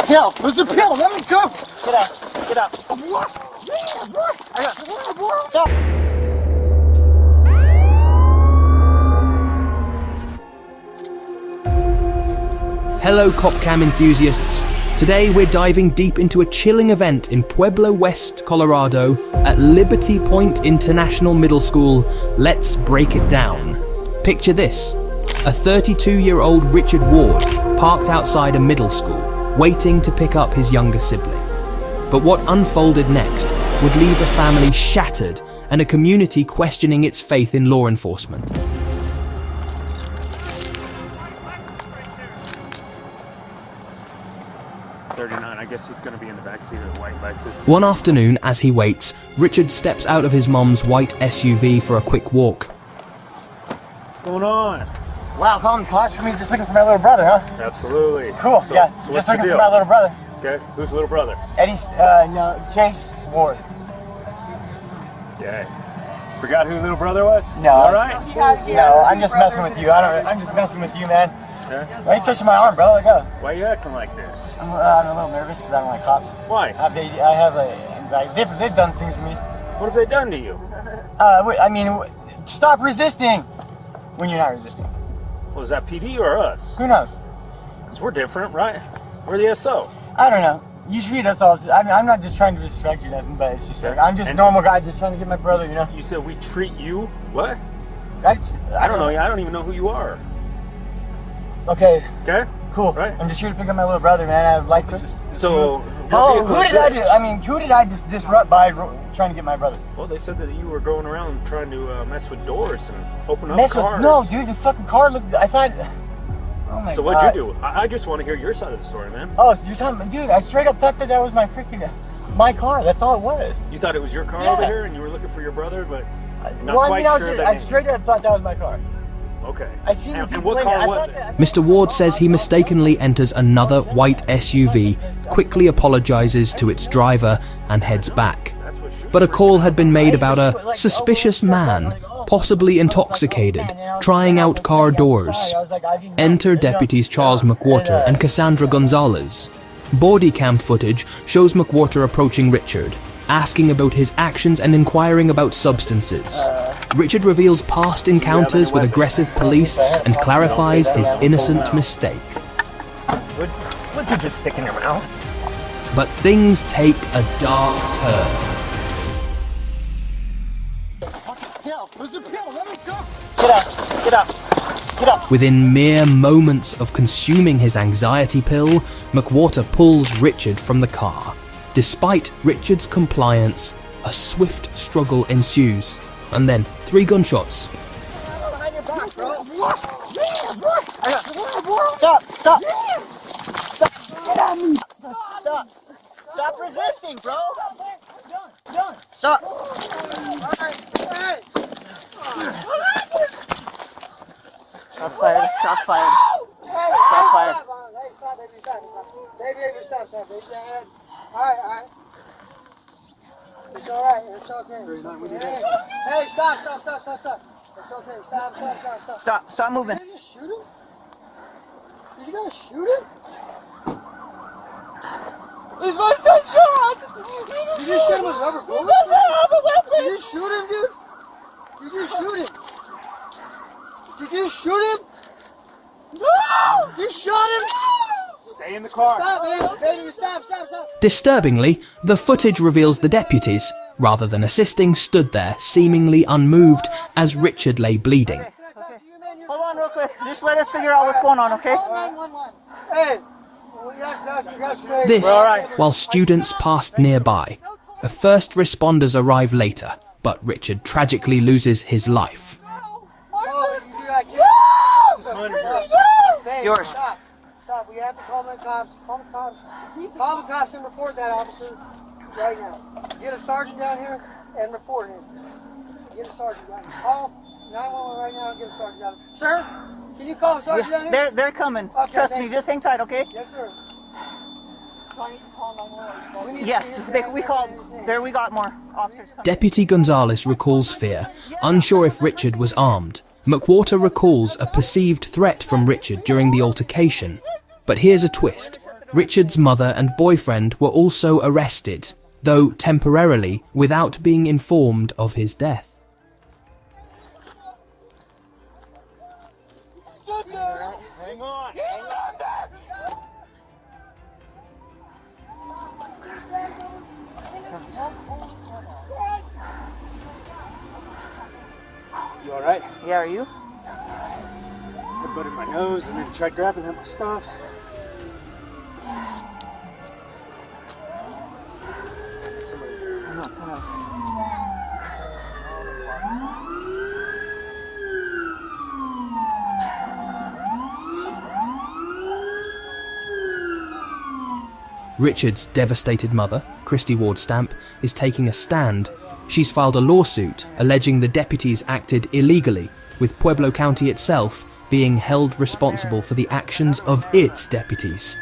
pill. There's a pill. Let me go. Get out. Get out. What? Stop. Hello CopCam enthusiasts. Today we're diving deep into a chilling event in Pueblo West, Colorado at Liberty Point International Middle School. Let's break it down. Picture this. A 32-year-old Richard Ward parked outside a middle school, waiting to pick up his younger sibling. But what unfolded next would leave a family shattered and a community questioning its faith in law enforcement. I guess he's gonna be in the backseat of the white Lexus. One afternoon, as he waits, Richard steps out of his mom's white SUV for a quick walk. What's going on? Wow, calling the cops for me just looking for my little brother, huh? Absolutely. Cool, So yeah. what's Just the looking deal? for my little brother. Okay, who's the little brother? Eddie's, Chase Ward. Okay. Forgot who the little brother was? No. All right. No, I'm just messing with you. I'm just messing with you, man. Okay. Why are you touching my arm, bro? Let go. Why are you acting like this? I'm a little nervous because I don't like cops. Why? I have anxiety. They've done things to me. What have they done to you? Stop resisting when you're not resisting. Well, is that PD or us? Who knows? Because we're different, right? We're the SO. I don't know. You treat us all. I mean, I'm not just trying to distract you, nothing, but it's just like I'm just a normal guy just trying to get my brother, you know. You said we treat you? What? I don't know. I don't even know who you are. Okay. Okay. Cool. Right. I'm just here to pick up my little brother, man. I'd like to. So. Who did I do? I mean, who did I disrupt by trying to get my brother? Well, they said that you were going around trying to mess with doors and open up Mess cars. with? No, dude. The fucking car looked. I thought. Oh my So God. what'd you do? I just want to hear your side of the story, man. Oh, you're talking, dude. I straight up thought that was my car. That's all it was. You thought it was your car Yeah. over here, and you were looking for your brother, but not Well, quite I sure I straight up thought that was my car. Okay. I seen the And people what in it. car I was thought it? that- Mr. Ward says he mistakenly enters another white SUV, quickly apologizes to its driver, and heads back. But a call had been made about a suspicious man, possibly intoxicated, trying out car doors. Enter deputies Charles McWhorter and Cassandra Gonzalez. Body cam footage shows McWhorter approaching Richard, asking about his actions and inquiring about substances. Richard reveals past encounters with aggressive police and clarifies his innocent mistake. Would you just stick in your mouth? But things take a dark turn. There's a pill. Let me go. Get out. Get out. Get out. Within mere moments of consuming his anxiety pill, McWhorter pulls Richard from the car. Despite Richard's compliance, a swift struggle ensues, and then 3 gunshots. Behind your back, bro. What? Stop. Stop. Get at me. Stop. Stop resisting, bro. Done. Stop. Shots fired. Shots fired. Shots fired. Hey, stop, baby, stop. Baby, stop, baby. All right. It's all right. It's okay. Hey, stop. It's okay. Stop. Stop moving. Did you shoot him? Did you guys shoot him? He's my sunshine! Did you shoot him with rubber bullets? He doesn't have a weapon! Did you shoot him, dude? Did you shoot him? No! You shot him? Stay in the car. Stop, man! Baby, stop! Disturbingly, the footage reveals the deputies, rather than assisting, stood there, seemingly unmoved, as Richard lay bleeding. Hold on real quick. Just let us figure out what's going on, okay? Hey! That's great. This, while students passed nearby. The first responders arrive later, but Richard tragically loses his life. Yours. Stop. We have to call the cops. Call the cops and report that officer right now. Get a sergeant down here and report him. Get a sergeant down here. Call 911 right now and get a sergeant down here. Sir, can you call a sergeant down here? They're coming. Okay, Trust me. thanks. Just hang tight, okay? Yes, sir. Yes. We got more officers coming. Deputy Gonzalez recalls fear, unsure if Richard was armed. McWhorter recalls a perceived threat from Richard during the altercation. But here's a twist. Richard's mother and boyfriend were also arrested, though temporarily without being informed of his death. Hang on. You alright? Yeah, are you? Headbutted my nose and then tried grabbing at my stuff. Somebody. No, come on. Richard's devastated mother, Christy Ward Stamp, is taking a stand. She's filed a lawsuit alleging the deputies acted illegally, with Pueblo County itself being held responsible for the actions of its deputies.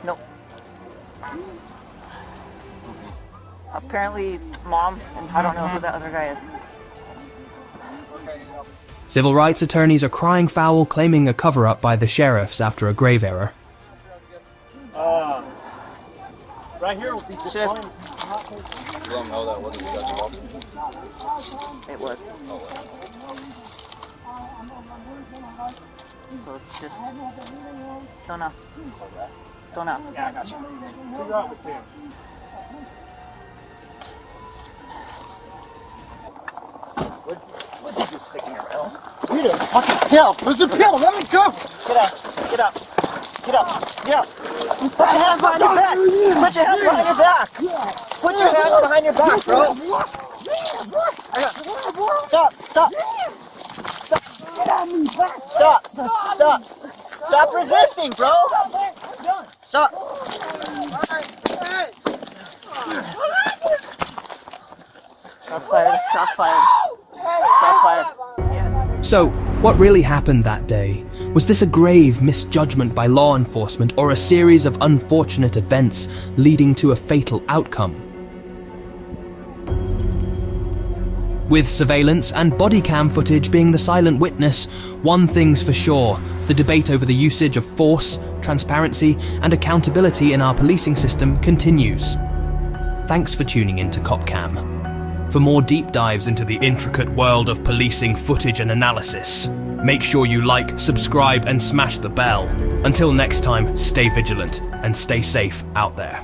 No. Apparently, Mom, and I don't know who that other guy is. Civil rights attorneys are crying foul, claiming a cover-up by the sheriffs after a grave error. Right here will be just Shift. fine. You don't know that wasn't you guys' It was. So just don't ask. Don't ask. Yeah, I got you. Figure out with them. What did you stick in your mouth? Need a fucking pill. Where's the pill? Let me go. Get up. Get up. Get up. Get up. Put your hands behind your back. Put your hands behind your back. Put your hands behind your back, bro. Stop. Stop. Stop. Stop. Stop resisting, bro. Stop. Shots fired. Shots fired. Shots fired. So, what really happened that day? Was this a grave misjudgment by law enforcement or a series of unfortunate events leading to a fatal outcome? With surveillance and body cam footage being the silent witness, one thing's for sure: the debate over the usage of force, transparency, and accountability in our policing system continues. Thanks for tuning in to CopCam. For more deep dives into the intricate world of policing footage and analysis, make sure you like, subscribe, and smash the bell. Until next time, stay vigilant and stay safe out there.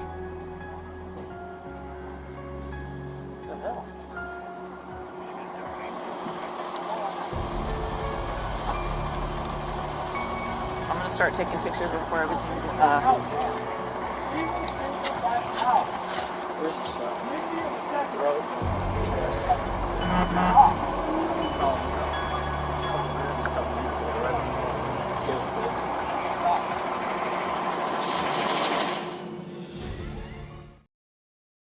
I'm gonna start taking pictures before everything.